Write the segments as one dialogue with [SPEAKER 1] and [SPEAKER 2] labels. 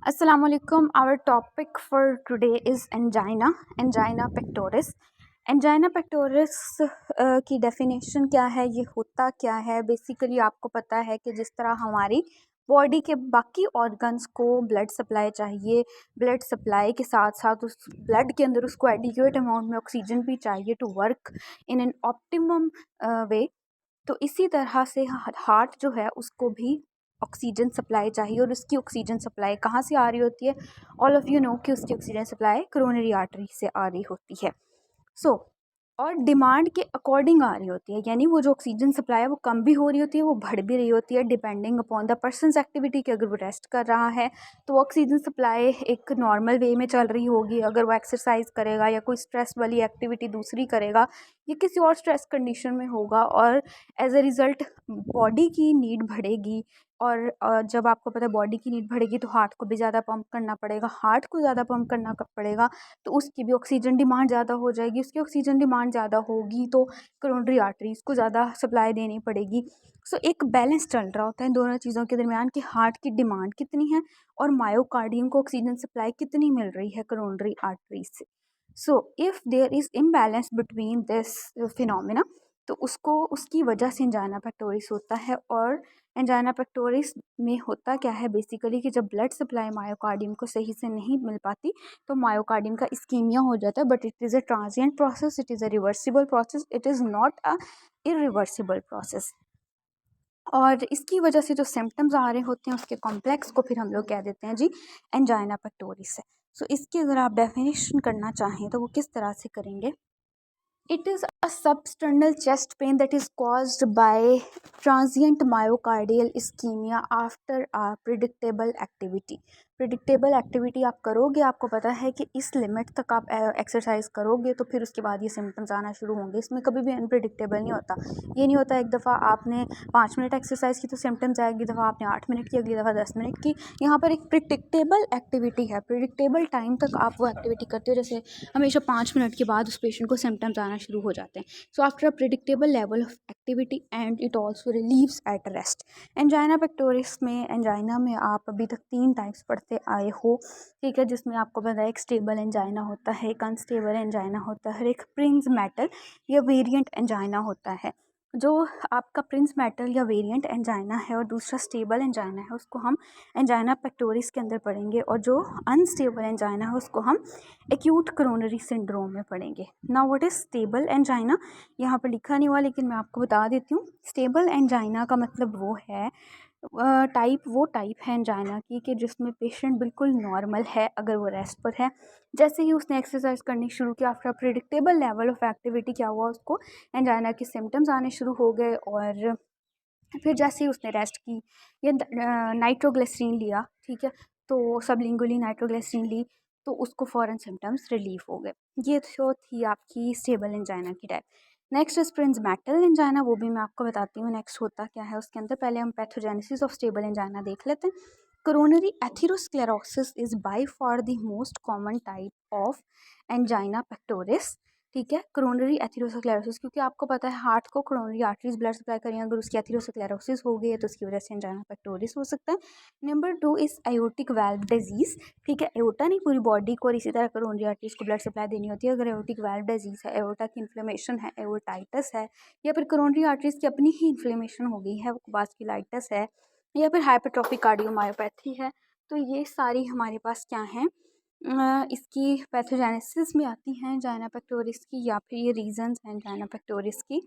[SPEAKER 1] Assalamu alaikum. Our topic for today is angina pectoris. Angina pectoris की definition क्या है, ये होता क्या है। बेसिकली आपको पता है कि जिस तरह हमारी बॉडी के बाकी ऑर्गन्स को ब्लड सप्लाई चाहिए, ब्लड सप्लाई के साथ साथ उस ब्लड के अंदर उसको एडिक्वेट अमाउंट में ऑक्सीजन भी चाहिए to work in an optimum way. तो इसी तरह से हार्ट जो है उसको भी ऑक्सीजन सप्लाई चाहिए, और उसकी ऑक्सीजन सप्लाई कहाँ से आ रही होती है? ऑल ऑफ यू नो कि उसकी ऑक्सीजन सप्लाई कोरोनरी आर्टरी से आ रही होती है। सो और डिमांड के अकॉर्डिंग आ रही होती है, यानी वो जो ऑक्सीजन सप्लाई है वो कम भी हो रही होती है, वो बढ़ भी रही होती है depending upon the persons activity कि अगर वो रेस्ट कर रहा है तो ऑक्सीजन सप्लाई एक नॉर्मल वे में चल रही होगी, अगर वो एक्सरसाइज करेगा या कोई स्ट्रेस वाली एक्टिविटी दूसरी करेगा या किसी और स्ट्रेस कंडीशन में होगा, और एज अ रिज़ल्ट बॉडी की नीड बढ़ेगी। और जब आपको पता है बॉडी की नीड बढ़ेगी तो हार्ट को भी ज़्यादा पंप करना पड़ेगा, हार्ट को ज़्यादा पंप करना पड़ेगा तो उसकी भी ऑक्सीजन डिमांड ज़्यादा हो जाएगी, उसकी ऑक्सीजन डिमांड ज़्यादा होगी तो कोरोनरी आर्टरीज़ को ज़्यादा सप्लाई देनी पड़ेगी। सो एक बैलेंस चल रहा होता है दोनों चीज़ों के दरमियान कि हार्ट की डिमांड कितनी है और मायोकार्डियम को ऑक्सीजन सप्लाई कितनी मिल रही है कोरोनरी आर्टरीज से। So if there is imbalance between this phenomena तो उसको उसकी वजह से एंजाइना पेक्टोरिस होता है। और एंजाइना पेक्टोरिस में होता क्या है बेसिकली कि जब ब्लड सप्लाई मायोकार्डियम को सही से नहीं मिल पाती तो मायोकार्डियम का इस्कीमिया हो जाता है, but it is a transient process, it is a reversible process, it is not a irreversible process. और इसकी वजह से जो सिम्टम्स आ रहे होते हैं उसके कॉम्प्लेक्स को फिर हम लोग कह देते हैं जी एंजाइना पेक्टोरिस है। सो इसकी अगर आप डेफिनेशन करना चाहें तो वो किस तरह से करेंगे? It is a substernal chest pain that is caused by transient myocardial ischemia after a predictable activity. Predictable activity आप करोगे, आपको पता है कि इस लिमिट तक आप एक्सरसाइज करोगे तो फिर उसके बाद ये सिम्टम्स आना शुरू होंगे। इसमें कभी भी अनप्रिडिक्टेबल नहीं होता। ये नहीं होता एक दफ़ा आपने 5 मिनट एक्सरसाइज की तो सिम्टम्स आएगी, दफ़ा आपने 8 मिनट की, अगली दफ़ा 10 मिनट की। यहाँ पर एक प्रिडिक्टेबल एक्टिविटी है, प्रिडिक्टेबल टाइम तक आप वो एक्टिविटी करते हो। जैसे हमेशा 5 मिनट के बाद उस पेशेंट को सिम्टम्स आना शुरू हो जाते हैं। So after a predictable level of activity and it also relieves at rest. Angina pectoris में, एंजाइना में आप अभी तक 3 टाइप्स पढ़ते आए हो, ठीक है, जिसमें आपको पता है एक स्टेबल एंजाइना होता है, एक अनस्टेबल एंजाइना होता है, एक प्रिंस मेटल या वेरिएंट एंजाइना होता है। जो आपका प्रिंस मेटल या वेरिएंट एंजाइना है और दूसरा स्टेबल एंजाइना है उसको हम एंजाइना पेक्टोरिस के अंदर पढ़ेंगे, और जो अनस्टेबल एंजाइना है उसको हम एक्यूट कोरोनरी सिंड्रोम में पढ़ेंगे। Now what is stable angina? यहाँ पर लिखा नहीं हुआ लेकिन मैं आपको बता देती हूँ। स्टेबल एंजाइना का मतलब वो है वो टाइप है एंजाइना की कि जिसमें पेशेंट बिल्कुल नॉर्मल है अगर वो रेस्ट पर है। जैसे ही उसने एक्सरसाइज करनी शुरू की, after predictable level of activity क्या हुआ, उसको एंजाइना के सिम्टम्स आने शुरू हो गए। और फिर जैसे ही उसने रेस्ट की या नाइट्रोग्लिसरीन लिया, ठीक है, तो सबलिंगुअली नाइट्रोग्लिसरीन ली तो उसको फ़ौरन सिम्टम्स रिलीफ हो गए। ये तो थी आपकी स्टेबल एंजाइना की type. Next is Prince metal angina, वो भी मैं आपको बताती हूँ नेक्स्ट होता क्या है उसके अंदर। पहले हम पैथोजेनेसिस ऑफ स्टेबल एंजाइना देख लेते हैं। Coronary atherosclerosis is by far the most common type of angina pectoris, ठीक है, कोरोनरी एथेरोस्क्लेरोसिस, क्योंकि आपको पता है हार्ट को कोरोनरी आर्टरीज ब्लड सप्लाई करें, अगर उसकी एथेरोस्क्लेरोसिस हो गई है तो उसकी वजह से एंजाइना पेक्टोरिस हो सकता है। Number 2 is aortic valve disease, ठीक है, एयोटा नहीं पूरी बॉडी को, और इसी तरह कोरोनरी आर्टरीज को ब्लड सप्लाई देनी होती है। अगर एयोटिक वाल्व डिजीज़ है, एयोटा की इन्फ्लेमेशन है, एयोटाइटिस है, या फिर कोरोनरी आर्टरीज की अपनी ही इन्फ्लेमेशन हो गई है, वास्कुलाइटिस है, या फिर हाइपरट्रॉफिक कार्डियोमायोपैथी है, तो ये सारी हमारे पास क्या हैं, इसकी पैथोजेनेसिस में आती हैं एंजाइना पेक्टोरिस की, या फिर ये रीजंस हैं एंजाइना पेक्टोरिस की।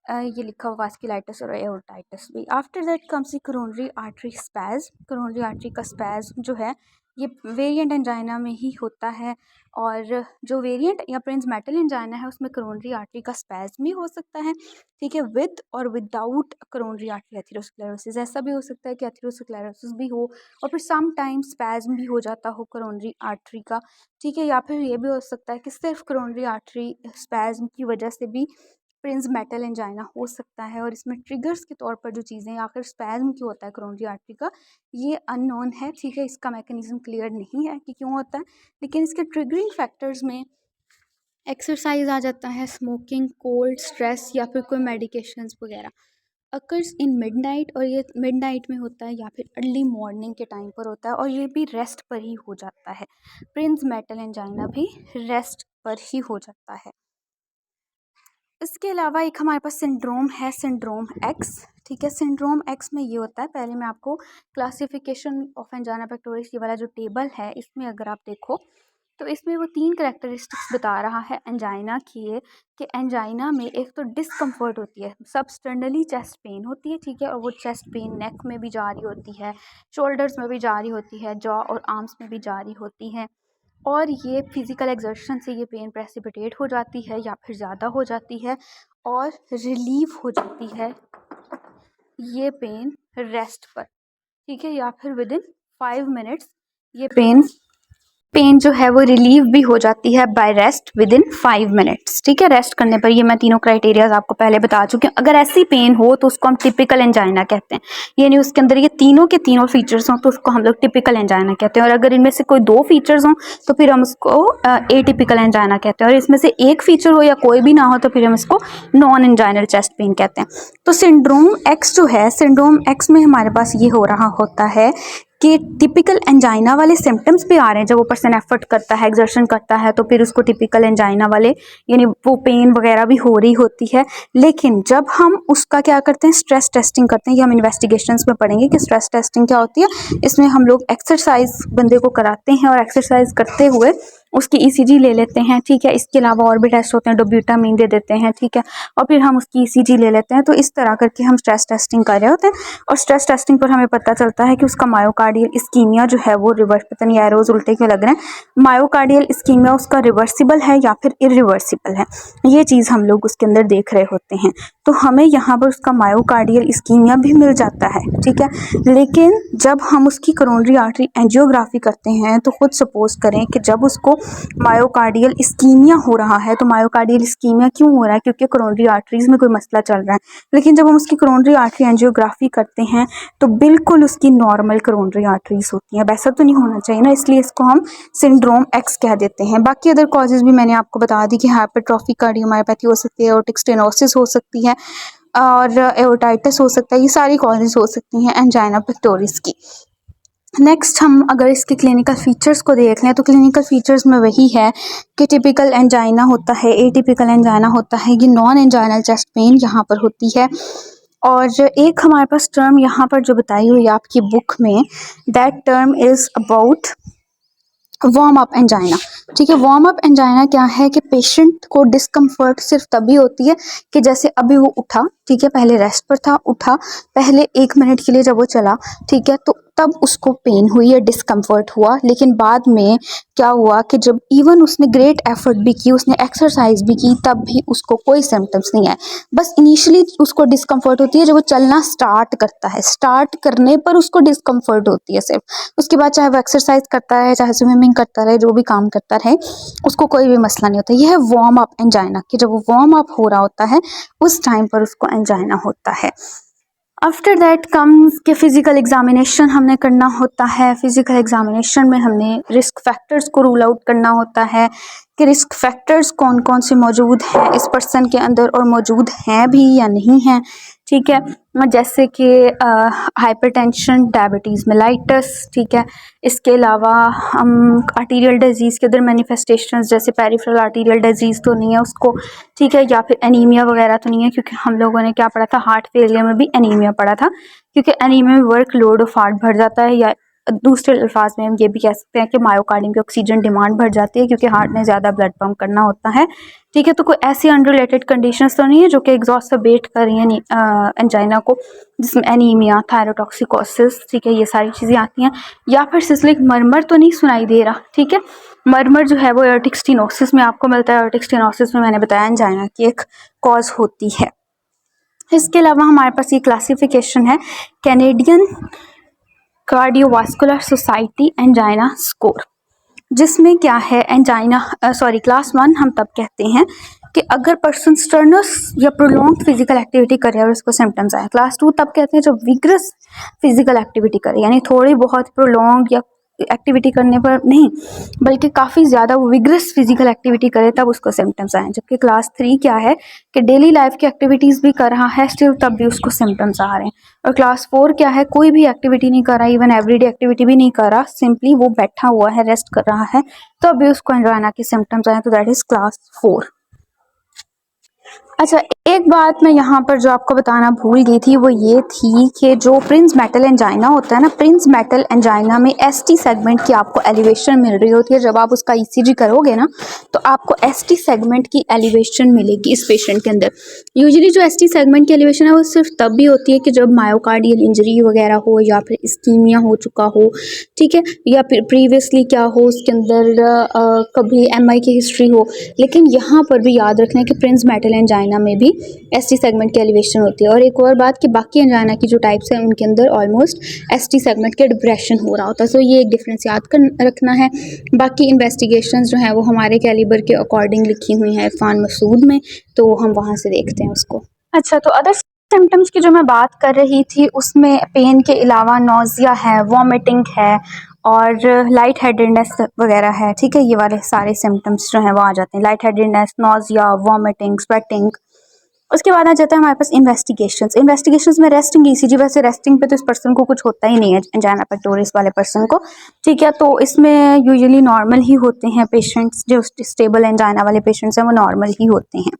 [SPEAKER 1] ये लिखा हुआ वास्कुलाइटिस और एओर्टाइटिस भी। After that comes the coronary artery spasm. Coronary artery का स्पैज जो है ये वेरिएंट एंजाइना में ही होता है, और जो वेरिएंट या प्रिंस मेटल एंजाइना है उसमें कोरोनरी आर्टरी का स्पैज भी हो सकता है, ठीक है, विद और विदाउट कोरोनरी आर्टरी एथेरोस्क्लेरोसिस। ऐसा भी हो सकता है कि एथेरोस्क्लेरोसिस भी हो और फिर सम टाइम स्पैज्म भी हो जाता हो कोरोनरी आर्टरी का, ठीक है, या फिर ये भी हो सकता है कि सिर्फ कोरोनरी आर्टरी स्पैज्म की वजह से भी प्रिंस मेटल एंजाइना हो सकता है। और इसमें ट्रिगर्स के तौर पर जो चीज़ें, आखिर स्पैज्म क्यों होता है कोरोनरी आर्टरी का, ये अननोन है, ठीक है, इसका मैकेनिज्म क्लियर नहीं है कि क्यों होता है, लेकिन इसके ट्रिगरिंग फैक्टर्स में एक्सरसाइज आ जाता है, स्मोकिंग, कोल्ड, स्ट्रेस, या फिर कोई मेडिकेशंस वगैरह। अकर्स इन मिडनाइट, और ये मिडनाइट में होता है या फिर अर्ली मॉर्निंग के टाइम पर होता है, और ये भी रेस्ट पर ही हो जाता है। प्रिंस मेटल एंजाइना भी रेस्ट पर ही हो जाता है। इसके अलावा एक हमारे पास सिंड्रोम है, सिंड्रोम एक्स। ठीक है, सिंड्रोम एक्स में ये होता है, पहले मैं आपको क्लासिफिकेशन ऑफ एंजाइना पेक्टोरिस ये वाला जो टेबल है इसमें अगर आप देखो तो इसमें वो 3 करेक्टरिस्टिक्स बता रहा है एंजाइना की, ये कि एंजाइना में एक तो डिस्कम्फर्ट होती है, सबस्टर्नली चेस्ट पेन होती है। ठीक है, और वो चेस्ट पेन नेक में भी जारी होती है, शोल्डर्स में भी जारी होती है, जॉ और आर्म्स में भी जारी होती है, और ये फिज़िकल एक्सर्शन से ये पेन प्रेसिपिटेट हो जाती है या फिर ज़्यादा हो जाती है और रिलीव हो जाती है ये पेन रेस्ट पर। ठीक है, या फिर विदिन 5 मिनट्स ये पेन जो है वो रिलीव भी हो जाती है बाय रेस्ट विदिन 5 मिनट्स। ठीक है, रेस्ट करने पर। ये मैं तीनों क्राइटेरियाज आपको पहले बता चुकी हूँ। अगर ऐसी पेन हो तो उसको हम टिपिकल एंजाइना कहते हैं, यानी उसके अंदर ये तीनों के तीनों फीचर्स हों तो उसको हम लोग टिपिकल एंजाइना कहते हैं, और अगर इनमें से कोई 2 फीचर्स हों तो फिर हम उसको एटिपिकल एंजाइना कहते हैं, और इसमें से एक फीचर हो या कोई भी ना हो तो फिर हम इसको नॉन एंजाइनल चेस्ट पेन कहते हैं। तो सिंड्रोम एक्स जो है, सिंड्रोम एक्स में हमारे पास ये हो रहा होता है कि टिपिकल एंजाइना वाले सिम्टम्स भी आ रहे हैं। जब वो पर्सन एफर्ट करता है, एक्सर्शन करता है, तो फिर उसको टिपिकल एंजाइना वाले यानी वो पेन वगैरह भी हो रही होती है। लेकिन जब हम उसका क्या करते हैं, स्ट्रेस टेस्टिंग करते हैं, ये हम इन्वेस्टिगेशंस में पढ़ेंगे कि स्ट्रेस टेस्टिंग क्या होती है। इसमें हम लोग एक्सरसाइज बंदे को कराते हैं और एक्सरसाइज करते हुए उसकी ईसीजी ले लेते हैं। ठीक है, इसके अलावा और भी टेस्ट होते हैं, डोब्यूटामीन दे देते हैं। ठीक है, और फिर हम उसकी ईसीजी ले लेते हैं। तो इस तरह करके हम स्ट्रेस टेस्टिंग कर रहे होते हैं, और स्ट्रेस टेस्टिंग पर हमें पता चलता है कि उसका मायोकार्डियल इस्कीमिया जो है वो रिवर्स, पता नहीं एरोज उल्टे क्यों लग रहे हैं, मायोकार्डियल इस्कीमिया उसका रिवर्सिबल है या फिर इरिवर्सिबल है, ये चीज़ हम लोग उसके अंदर देख रहे होते हैं। तो हमें यहाँ पर उसका मायोकार्डियल इस्कीमिया भी मिल जाता है। ठीक है, लेकिन जब हम उसकी करोनरी आर्टरी एंजियोग्राफी करते हैं तो खुद सपोज करें कि जब उसको मायोकार्डियल इस्कीमिया हो रहा है, तो मायोकार्डियल इस्कीमिया क्यों हो रहा है, क्योंकि करोनरी आर्टरीज में कोई मसला चल रहा है। लेकिन जब हम उसकी करोनरी आर्टरी एंजियोग्राफी करते हैं तो बिल्कुल उसकी नॉर्मल करोनरी आर्टरीज होती हैं, वैसा तो नहीं होना चाहिए ना, इसलिए इसको हम सिंड्रोम एक्स कह देते हैं। बाकी अदर कॉजेज भी मैंने आपको बता दी कि हाइपरट्रॉफी कार्डियोमायोपैथी हो सकती है, एओर्टिक स्टेनोसिस हो सकती है, और एओर्टाइटिस हो सकता है, ये सारी कॉजेज हो सकती हैं एंजाइना पेक्टोरिस की। नेक्स्ट हम अगर इसके क्लिनिकल फीचर्स को देख लें तो क्लिनिकल फीचर्स में वही है कि टिपिकल एंजाइना होता है, एटिपिकल एंजाइना होता है, ये नॉन एंजाइनल चेस्ट पेन यहाँ पर होती है। और एक हमारे पास टर्म यहाँ पर जो बताई हुई है आपकी बुक में, that term is about warm up angina. ठीक है, वार्म अप एंजाइना क्या है कि पेशेंट को डिस्कम्फर्ट सिर्फ तभी होती है कि जैसे अभी वो उठा, ठीक है, पहले रेस्ट पर था, उठा, पहले 1 मिनट के लिए जब वो चला, ठीक है, तो तब उसको पेन हुई या डिस्कम्फर्ट हुआ। लेकिन बाद में क्या हुआ कि जब इवन उसने ग्रेट एफर्ट भी की, उसने एक्सरसाइज भी की, तब भी उसको कोई सिम्टम्स नहीं आए। बस इनिशियली उसको डिस्कम्फर्ट होती है जब वो चलना स्टार्ट करता है, स्टार्ट करने पर उसको डिस्कम्फर्ट होती है सिर्फ। उसके बाद चाहे वो एक्सरसाइज करता है, चाहे स्विमिंग करता रहे, जो भी काम करता रहे, उसको कोई भी मसला नहीं होता। यह है वार्म अप एंजाइना, कि जब वो वार्म अप हो रहा होता है उस टाइम पर उसको एंजाइना होता है। आफ्टर दैट कम्स के फिज़िकल एग्जामिनेशन हमने करना होता है। फिज़िकल एग्जामिनेशन में हमने रिस्क फैक्टर्स को रूल आउट करना होता है कि रिस्क फैक्टर्स कौन कौन से मौजूद हैं इस पर्सन के अंदर, और मौजूद हैं भी या नहीं हैं। ठीक है, जैसे कि हाइपरटेंशन, डायबिटीज़ मेलाइटस। ठीक है, इसके अलावा हम आर्टीरियल डिजीज़ के अंदर मैनिफेस्टेशंस जैसे पेरिफेरल आर्टीरियल डिजीज़ तो नहीं है उसको, ठीक है, या फिर एनीमिया वगैरह तो नहीं है, क्योंकि हम लोगों ने क्या पढ़ा था, हार्ट फेलियर में भी एनीमिया पढ़ा था, क्योंकि एनीमिया में वर्क लोड ऑफ हार्ट बढ़ जाता है, या दूसरे अल्फाज में हम ये भी कह सकते हैं कि मायोकार्डियम की ऑक्सीजन डिमांड बढ़ जाती है क्योंकि हार्ट ने ज़्यादा ब्लड पंप करना होता है। ठीक है, तो कोई ऐसी अनरिलेटेड कंडीशंस तो नहीं है जो कि एग्जॉस्टरबेट कर रही हैं एंजाइना को, जिसमें एनीमिया, थायरोटॉक्सिकोसिस, ठीक है, ये सारी चीज़ें आती हैं। या फिर सिस्लिक मरमर तो नहीं सुनाई दे रहा। ठीक है, मरमर जो है वो एओर्टिक स्टेनोसिस में आपको मिलता है। एओर्टिक स्टेनोसिस में मैंने बताया एंजाइना की एक कॉज होती है। इसके अलावा हमारे पास ये क्लासिफिकेशन है Canadian cardiovascular society angina score, जिसमें क्या है, एंजाइना क्लास 1 हम तब कहते हैं कि अगर पर्सन स्टर्नस या प्रोलॉन्ग फिजिकल एक्टिविटी करे और उसको सिम्टम्स आए। क्लास 2 तब कहते हैं जब विग्रस फिजिकल एक्टिविटी करे, यानी थोड़ी बहुत प्रोलॉन्ग या एक्टिविटी करने पर नहीं, बल्कि काफ़ी ज़्यादा वो विग्रस फिजिकल एक्टिविटी करे तब उसको सिम्टम्स आए। जबकि क्लास 3 क्या है कि डेली लाइफ की एक्टिविटीज़ भी कर रहा है स्टिल, तब भी उसको सिम्टम्स आ रहे हैं। और क्लास 4 क्या है, कोई भी एक्टिविटी नहीं कर रहा, इवन एवरीडे एक्टिविटी भी नहीं कर रहा, सिंपली वो बैठा हुआ है, रेस्ट कर रहा है, तब भी उसको एंजाइना के सिम्टम्स आए, तो दैट इज़ क्लास 4। अच्छा, एक बात मैं यहाँ पर जो आपको बताना भूल गई थी वो ये थी कि जो प्रिंस मेटल एंजाइना होता है ना, प्रिंस मेटल एंजाइना में एसटी सेगमेंट की आपको एलिवेशन मिल रही होती है। जब आप उसका ईसीजी करोगे ना तो आपको एसटी सेगमेंट की एलिवेशन मिलेगी इस पेशेंट के अंदर। यूजुअली जो एसटी सेगमेंट की एलिवेशन है वो सिर्फ तब भी होती है कि जब मायोकार्डियल इंजरी वगैरह हो या फिर इस्कीमिया हो चुका हो, ठीक है, या फिर प्रीवियसली क्या हो उसके अंदर कभी एमआई की हिस्ट्री हो। लेकिन यहाँ पर भी याद रखना है कि प्रिंस मेटल एंजाइना में भी एसटी सेगमेंट की एलिवेशन होती है। और एक और बात कि बाकी एंजाइना की जो टाइप्स हैं उनके अंदर ऑलमोस्ट एसटी सेगमेंट के डिप्रेशन हो रहा होता है। सो ये एक डिफरेंस याद कर रखना है। बाकी इन्वेस्टिगेशंस जो है वो हमारे कैलिबर के अकॉर्डिंग लिखी हुई हैं इरफान मसूद में, तो हम वहाँ से देखते हैं उसको। अच्छा, तो अदर सिम्टम्स की जो मैं बात कर रही थी उसमें पेन के अलावा नोज़िया है, वॉमिटिंग है और लाइट हेडेडनेस वगैरह है, ठीक है। ये वाले सारे सिम्टम्स जो हैं वो आ जाते हैं, light headedness, nausea, vomiting, sweating. उसके बाद आ जाता है हमारे पास इन्वेस्टिगेशंस में रेस्टिंग ईसीजी। वैसे रेस्टिंग पे तो इस पर्सन को कुछ होता ही नहीं है, एंजाइना पेक्टोरिस वाले पर्सन को, ठीक है। तो इसमें यूजुअली नॉर्मल ही होते हैं पेशेंट्स, जो स्टेबल एंजाइना वाले पेशेंट्स हैं वो नॉर्मल ही होते हैं।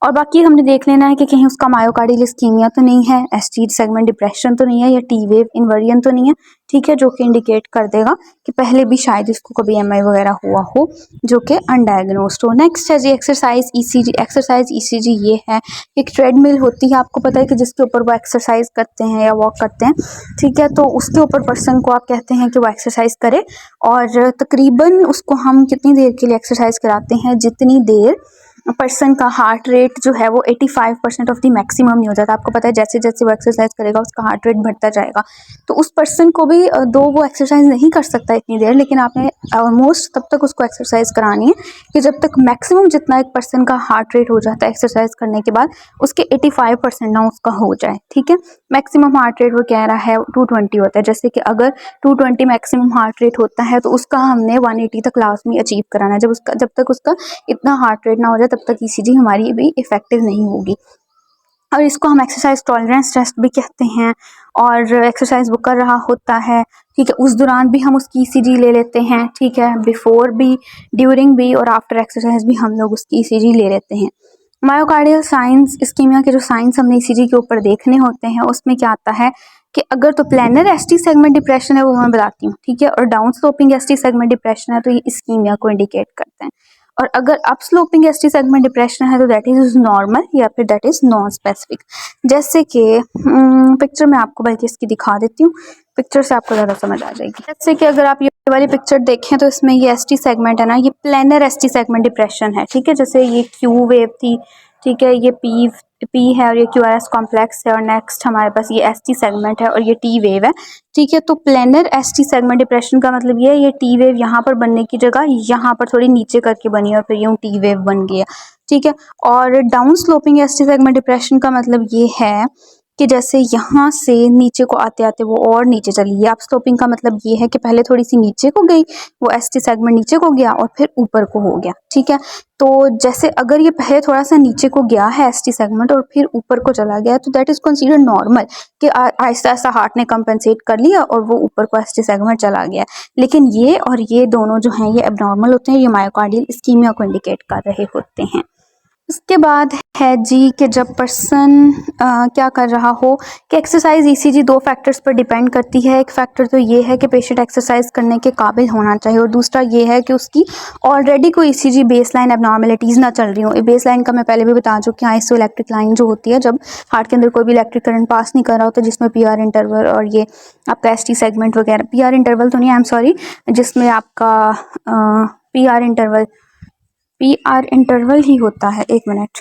[SPEAKER 1] और बाकी हमने देख लेना है कि कहीं उसका मायोकार्डियल इस्कीमिया तो नहीं है, एसटी सेगमेंट डिप्रेशन तो नहीं है, या टी वेव इन्वर्जन तो नहीं है, ठीक है, जो कि इंडिकेट कर देगा कि पहले भी शायद इसको कभी एमआई वगैरह हुआ हो जो कि अनडायग्नोस्ड हो। नेक्स्ट है जी एक्सरसाइज ईसीजी। एक्सरसाइज ईसीजी ये है, एक ट्रेडमिल होती है, आपको पता है कि जिसके ऊपर वो एक्सरसाइज करते हैं या वॉक करते हैं, ठीक है। तो उसके ऊपर पर्सन को आप कहते हैं कि वो एक्सरसाइज करे, और तकरीबन उसको हम कितनी देर के लिए एक्सरसाइज कराते हैं, जितनी देर पर्सन का हार्ट रेट जो है वो 85% ऑफ द मैक्सिमम नहीं हो जाता। आपको पता है जैसे जैसे वो एक्सरसाइज करेगा उसका हार्ट रेट बढ़ता जाएगा। तो उस पर्सन को भी दो वो एक्सरसाइज नहीं कर सकता इतनी देर, लेकिन आपने ऑलमोस्ट तब तक उसको एक्सरसाइज करानी है कि जब तक मैक्सिमम जितना एक पर्सन का हार्ट रेट हो जाता है एक्सरसाइज करने के बाद, उसके 85% ना उसका हो जाए, ठीक है। मैक्सिमम हार्ट रेट वो कह रहा है 220 होता है। जैसे कि अगर 220 मैक्सिमम हार्ट रेट होता है तो उसका हमने 180 तक लाजमी अचीव कराना है। जब तक उसका इतना हार्ट रेट ना हो जाए तब तक ईसीजी हमारी भी इफेक्टिव नहीं होगी। और इसको हम एक्सरसाइज टॉलरेंस टेस्ट भी कहते हैं। और एक्सरसाइज वो कर रहा होता है, ठीक है, उस दौरान भी हम उसकी ईसीजी ले लेते हैं, ठीक है, बिफोर भी, ड्यूरिंग भी और आफ्टर एक्सरसाइज भी हम लोग उसकी ईसीजी ले लेते हैं। मायोकार्डियल साइंस इस्कीमिया के जो साइंस हमने ईसीजी के ऊपर देखने होते हैं उसमें क्या आता है कि अगर तो प्लेनर एसटी सेगमेंट डिप्रेशन है वो मैं बताती हूँ, ठीक है, और down sloping ST segment depression है तो ये इस्कीमिया को इंडिकेट करते हैं। और अगर up sloping ST segment depression है तो दैट इज नॉर्मल या फिर दैट इज नॉन स्पेसिफिक। जैसे कि पिक्चर में आपको बल्कि इसकी दिखा देती हूँ, पिक्चर से आपको ज़्यादा समझ आ जाएगी। जैसे कि अगर आप ये वाली पिक्चर देखें तो इसमें ये एसटी सेगमेंट है ना, ये प्लेनर एसटी सेगमेंट डिप्रेशन है, ठीक है। जैसे ये क्यू वेव थी, ठीक है, ये पी है और ये क्यू आर एस कॉम्प्लेक्स है, और नेक्स्ट हमारे पास ये एस टी सेगमेंट है और ये टी वेव है, ठीक है। तो planar S T segment depression का मतलब ये है ये टी वेव यहाँ पर बनने की जगह यहाँ पर थोड़ी नीचे करके बनी और फिर यूँ टी वेव बन गया, ठीक है। और down sloping S T segment depression का मतलब ये है कि जैसे यहाँ से नीचे को आते आते वो और नीचे चली गई। अप स्लोपिंग का मतलब ये है कि पहले थोड़ी सी नीचे को गई, वो एस टी सेगमेंट नीचे को गया और फिर ऊपर को हो गया, ठीक है। तो जैसे अगर ये पहले थोड़ा सा नीचे को गया है एस टी सेगमेंट और फिर ऊपर को चला गया तो दैट इज कंसीडर नॉर्मल, कि आहिस्ता आहिस्ता हार्ट ने कंपेंसेट कर लिया और वो ऊपर को एस टी सेगमेंट चला गया। लेकिन ये और ये दोनों जो हैं ये एबनॉर्मल होते हैं, ये मायोकार्डियल इस्कीमिया को इंडिकेट कर रहे होते हैं। उसके बाद है जी कि जब पर्सन क्या कर रहा हो कि एक्सरसाइज ईसीजी दो फैक्टर्स पर डिपेंड करती है। एक फैक्टर तो ये है कि पेशेंट एक्सरसाइज करने के काबिल होना चाहिए, और दूसरा ये है कि उसकी ऑलरेडी कोई ईसीजी बेसलाइन एबनॉर्मेलिटीज़ ना चल रही हो। बेसलाइन का मैं पहले भी बता चुकी हूँ, आइसो इलेक्ट्रिक लाइन जो होती है जब हार्ट के अंदर कोई भी इलेक्ट्रिक करंट पास नहीं कर रहा होता, जिसमें पी आर इंटरवल और ये आपका एस टी सेगमेंट वगैरह, पी आर इंटरवल तो नहीं, आई एम सॉरी, जिसमें आपका पी आर इंटरवल ही होता है, एक minute,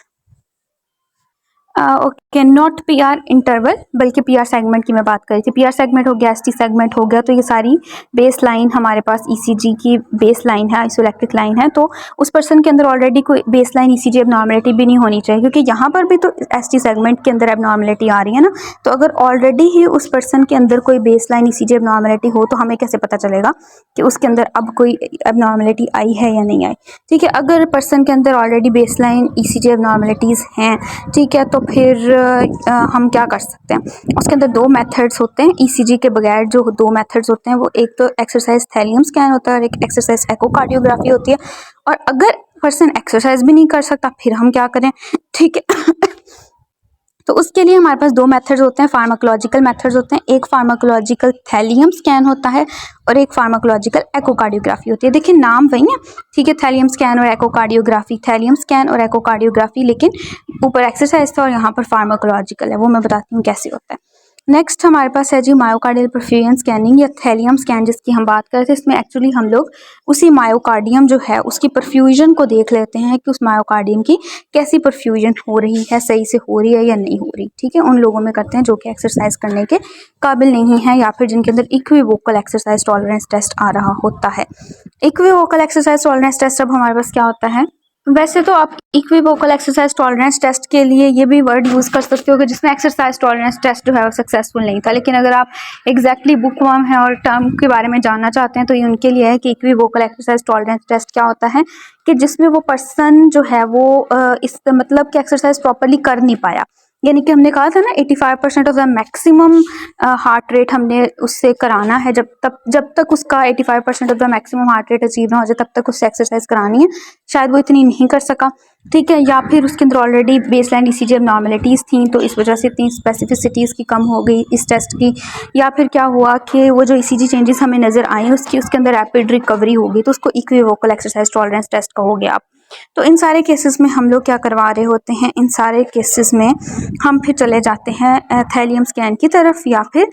[SPEAKER 1] okay. Can not P R interval, बल्कि पी आर सेगमेंट की मैं बात कर रही थी। पी आर सेगमेंट हो गया, एस टी सेगमेंट हो गया, तो ये सारी बेस लाइन हमारे पास ई सी जी की बेस लाइन है, आइसोइलेक्ट्रिक लाइन है। तो उस पर्सन के अंदर ऑलरेडी कोई बेस लाइन ई सी जी एबनॉर्मलिटी भी नहीं होनी चाहिए, क्योंकि यहाँ पर भी तो एस टी सेगमेंट के अंदर एबनॉर्मलिटी आ रही है ना। तो अगर ऑलरेडी ही उस पर्सन के अंदर कोई बेस लाइन ई सी जी एबनॉर्मलिटी हो तो हमें कैसे पता चलेगा कि उसके अंदर अब कोई एबनॉर्मलिटी आई है या नहीं आई। ठीक है, अगर पर्सन के अंदर ऑलरेडी बेस लाइन ई सी जी एबनॉर्मलिटीज़ हैं, ठीक है, तो फिर हम क्या कर सकते हैं। उसके अंदर दो मेथड्स होते हैं ईसीजी के बगैर। जो दो मेथड्स होते हैं वो एक तो एक्सरसाइज थैलियम स्कैन होता है और एक एक्सरसाइज एकोकार्डियोग्राफी होती है। और अगर पर्सन एक्सरसाइज भी नहीं कर सकता फिर हम क्या करें, ठीक है। तो उसके लिए हमारे पास दो मेथड्स होते हैं, फार्माकोलॉजिकल मेथड्स होते हैं। एक फार्माकोलॉजिकल थैलियम स्कैन होता है और एक फार्माकोलॉजिकल एकोकार्डियोग्राफी होती है। देखिए नाम वही है, ठीक है, थैलियम स्कैन और एकोकार्डियोग्राफी, थैलियम स्कैन और एकोकार्डियोग्राफी, लेकिन ऊपर एक्सरसाइज था और यहाँ पर फार्माकोलॉजिकल है, वो मैं बताती हूँ कैसे होता है। नेक्स्ट हमारे पास है जी मायोकार्डियल परफ्यूजन स्कैनिंग या थैलियम स्कैन, जिसकी हम बात कर रहे थे। इसमें एक्चुअली हम लोग उसी मायोकार्डियम जो है उसकी परफ्यूजन को देख लेते हैं कि उस मायोकार्डियम की कैसी परफ्यूजन हो रही है, सही से हो रही है या नहीं हो रही। ठीक है, उन लोगों में करते हैं जो कि एक्सरसाइज करने के काबिल नहीं है या फिर जिनके अंदर इक्विवोकल एक्सरसाइज टॉलरेंस टेस्ट आ रहा होता है। इक्विवोकल एक्सरसाइज टॉलरेंस टेस्ट अब हमारे पास क्या होता है। वैसे तो आप इक्विवोकल एक्सरसाइज टॉलरेंस टेस्ट के लिए ये भी वर्ड यूज़ कर सकते हो कि जिसमें एक्सरसाइज टॉलरेंस टेस्ट जो है वो सक्सेसफुल नहीं था। लेकिन अगर आप एग्जैक्टली बुकवर्म है और टर्म के बारे में जानना चाहते हैं तो ये उनके लिए है कि इक्विवोकल एक्सरसाइज टॉलरेंस टेस्ट क्या होता है कि जिसमें वो पर्सन जो है वो इस मतलब कि एक्सरसाइज प्रॉपरली कर नहीं पाया। यानी कि हमने कहा था ना 85% of the maximum heart rate हमने उससे कराना है। जब तक उसका 85% of the maximum heart rate achieve ना हो जाए तब तक उससे एक्सरसाइज करानी है। शायद वो इतनी नहीं कर सका, ठीक है, या फिर उसके अंदर ऑलरेडी बेसलाइन ईसीजी एबनॉर्मलिटीज़ थी तो इस वजह से इतनी स्पेसिफिसिटीज़ की कम हो गई इस टेस्ट की। या फिर क्या हुआ कि वो जो ईसीजी चेंजेस हमें नज़र आई उसके अंदर रैपिड रिकवरी हो गई, तो उसको इक्विवोकल एक्सरसाइज टॉलरेंस टेस्ट कहोगे आप। तो इन सारे केसेस में हम लोग क्या करवा रहे होते हैं, इन सारे केसेस में हम फिर चले जाते हैं थैलियम स्कैन की तरफ या फिर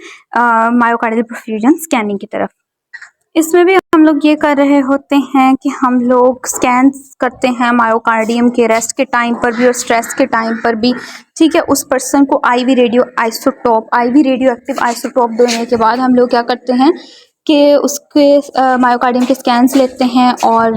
[SPEAKER 1] मायोकार्डियल परफ्यूजन स्कैनिंग की तरफ। इसमें भी हम लोग ये कर रहे होते हैं कि हम लोग स्कैन करते हैं मायोकार्डियम के रेस्ट के टाइम पर भी और स्ट्रेस के टाइम पर भी। ठीक है, उस पर्सन को आईवी रेडियो एक्टिव आइसोटोप देने के बाद हम लोग क्या करते हैं कि उसके मायोकार्डियम के स्कैन्स लेते हैं और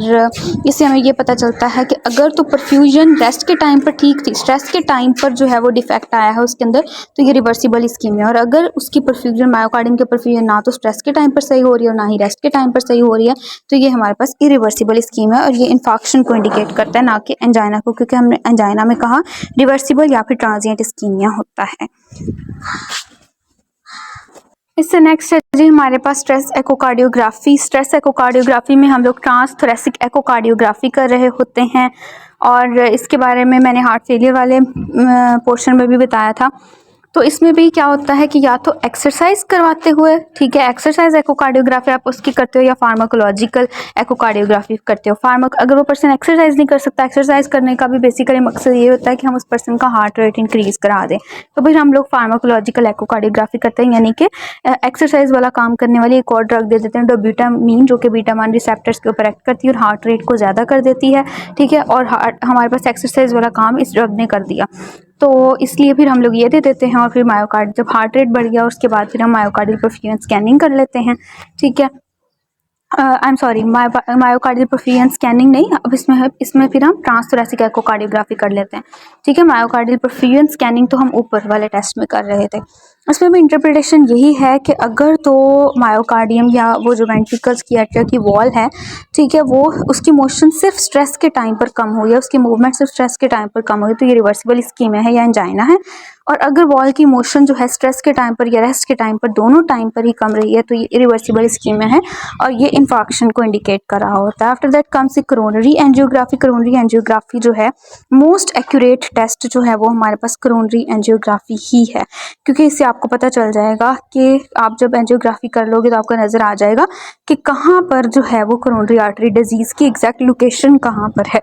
[SPEAKER 1] इससे हमें ये पता चलता है कि अगर तो परफ्यूजन रेस्ट के टाइम पर ठीक थी, स्ट्रेस के टाइम पर जो है वो डिफेक्ट आया है उसके अंदर, तो ये रिवर्सिबल स्कीम है। और अगर उसकी परफ्यूजन मायोकार्डियम के परफ्यूजन ना तो स्ट्रेस के टाइम पर सही हो रही है और ना ही रेस्ट के टाइम पर सही हो रही है, तो ये हमारे पास इरिवर्सिबल स्कीम है और ये इन्फाक्शन को इंडिकेट करता है, ना कि एंजाइना को, क्योंकि हमने एंजाइना में कहा रिवर्सिबल या फिर ट्रांजिएंट स्कीमिया होता है। इससे नेक्स्ट है जी हमारे पास स्ट्रेस एकोकार्डियोग्राफी। स्ट्रेस एकोकार्डियोग्राफी में हम लोग ट्रांसथोरेसिक एकोकार्डियोग्राफी कर रहे होते हैं और इसके बारे में मैंने हार्ट फेलियर वाले पोर्शन में भी बताया था। तो इसमें भी क्या होता है कि या तो एक्सरसाइज करवाते हुए, ठीक है, एक्सरसाइज एकोकार्डियोग्राफी आप उसकी करते हो या फार्माकोलॉजिकल एकोकार्डियोग्राफी करते हो। अगर वो पर्सन एक्सरसाइज नहीं कर सकता, एक्सरसाइज करने का भी बेसिकली मकसद ये होता है कि हम उस पर्सन का हार्ट रेट इंक्रीज करा दें, तो फिर हम लोग फार्माकोलॉजिकल एकोकार्डियोग्राफी करते हैं, यानी कि एक्सरसाइज वाला काम करने वाली एक और ड्रग दे देते हैं डोब्यूटामीन, जो कि बीटामान रिसेप्टर्स के ऊपर एक्ट करती है और हार्ट रेट को ज़्यादा कर देती है। ठीक है, और हमारे पास एक्सरसाइज वाला काम इस ड्रग ने कर दिया, तो इसलिए फिर हम लोग ये दे देते हैं और फिर मायोकार्ड जब हार्ट रेट बढ़ गया उसके बाद फिर हम मायोकार्डियल परफ्यूजन स्कैनिंग कर लेते हैं। ठीक है, I am sorry, myocardial perfusion scanning नहीं, अब इसमें फिर हम ट्रांसथोरेसिक एकोकार्डियोग्राफी कर लेते हैं। ठीक है, मायोकार्डियल परफ्यूजन स्कैनिंग तो हम ऊपर वाले टेस्ट में कर रहे थे। उसमें भी इंटरप्रिटेशन यही है कि अगर तो मायोकार्डियम या वो जो वेंट्रिकल्स की एट्रिया की वॉल है, ठीक है, वो उसकी मोशन सिर्फ स्ट्रेस के टाइम पर कम हुई है, उसकी मूवमेंट सिर्फ स्ट्रेस के टाइम पर कम हुई, तो ये रिवर्सिबल स्कीमिया है या एंजाइना है। और अगर वॉल की मोशन जो है स्ट्रेस के टाइम पर या रेस्ट के टाइम पर, दोनों टाइम पर ही कम रही है, तो ये इरिवर्सिबल स्कीमिया है और ये इन्फाक्शन को इंडिकेट कर रहा होता है। After that comes the coronary angiography. Coronary angiography जो है मोस्ट एक्यूरेट टेस्ट जो है वो हमारे पास कोरोनरी एंजियोग्राफी ही है, क्योंकि इससे आपको पता चल जाएगा कि आप जब एंजियोग्राफी कर लोगे तो आपको नज़र आ जाएगा कि कहाँ पर जो है वो कोरोनरी आर्टरी डिजीज़ की एग्जैक्ट लोकेशन कहाँ पर है।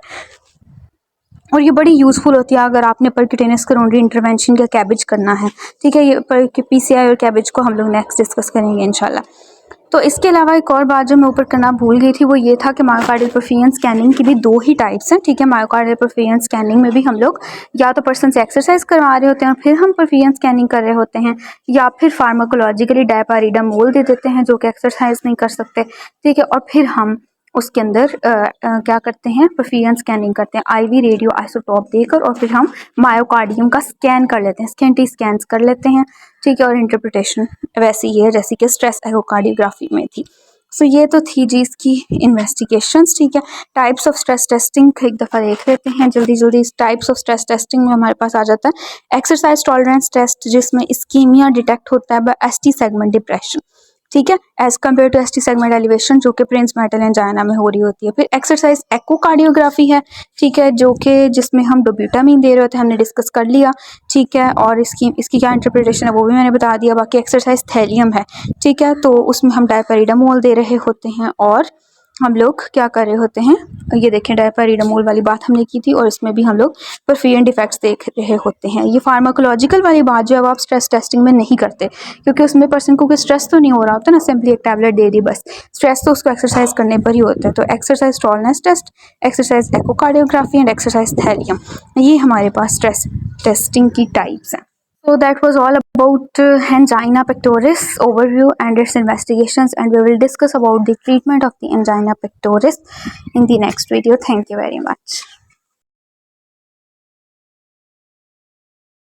[SPEAKER 1] और ये बड़ी यूज़फुल होती है अगर आपने परक्यूटेनियस कोरोनरी इंटरवेंशन का कैबेज करना है। ठीक है, ये पीसीआई और कैबेज को हम लोग नेक्स्ट डिस्कस करेंगे इंशाल्लाह। तो इसके अलावा एक और बात जो मैं ऊपर करना भूल गई थी वो ये था कि मायोकार्डियल परफ्यूजन स्कैनिंग की भी 2 ही टाइप्स हैं, ठीक है। मायोकार्डियल परफ्यूजन स्कैनिंग में भी हम लोग या तो पर्सन से एक्सरसाइज करवा रहे होते हैं और फिर हम परफ्यूजन स्कैनिंग कर रहे होते हैं, या फिर फार्माकोलॉजिकली डायपारिडामोल दे देते हैं जो कि एक्सरसाइज नहीं कर सकते, ठीक है। और फिर हम उसके अंदर क्या करते हैं, परफ्यूजन स्कैनिंग करते हैं आईवी रेडियो आइसोटोप देकर, और फिर हम मायोकार्डियम का स्कैन कर लेते हैं, स्कैन स्कैन्स कर लेते हैं, ठीक है। और इंटरप्रिटेशन वैसी ही है जैसे कि स्ट्रेस एकोकार्डियोग्राफी में थी। सो ये तो थी जी इसकी इन्वेस्टिगेशंस, ठीक है। टाइप्स ऑफ स्ट्रेस टेस्टिंग एक दफ़ा देख लेते हैं जल्दी जल्दी। टाइप्स ऑफ स्ट्रेस टेस्टिंग में हमारे पास आ जाता है एक्सरसाइज टॉलरेंस टेस्ट, जिसमें इस्कीमिया डिटेक्ट होता है बाय एसटी सेगमेंट डिप्रेशन, ठीक है, as compared to ST segment elevation जो कि प्रिंस मेटल एंजाइना में हो रही होती है। फिर एक्सरसाइज एकोकार्डियोग्राफी है, ठीक है, जो कि जिसमें हम डोब्यूटामीन दे रहे होते हैं, हमने डिस्कस कर लिया, ठीक है। और इसकी क्या इंटरप्रिटेशन है वो भी मैंने बता दिया। बाकी एक्सरसाइज थैलियम है, ठीक है, तो उसमें हम डायपेरिडामोल दे रहे होते हैं और हम लोग क्या कर रहे होते हैं, ये देखें डायपेरिडामोल वाली बात हमने की थी, और इसमें भी हम लोग परफियन डिफेक्ट्स देख रहे होते हैं। ये फार्माकोलॉजिकल वाली बात जो है आप स्ट्रेस टेस्टिंग में नहीं करते, क्योंकि उसमें पर्सन को कोई स्ट्रेस तो नहीं हो रहा होता ना, सिंपली एक टैबलेट दे दी बस। स्ट्रेस तो उसको एक्सरसाइज करने पर ही होता है। तो exercise tolerance test, exercise echocardiography and exercise thallium, ये हमारे पास स्ट्रेस टेस्टिंग की टाइप्स हैं। So that was all about angina pectoris overview and its investigations, and we will discuss about the treatment of the angina pectoris in the next video. Thank you very much.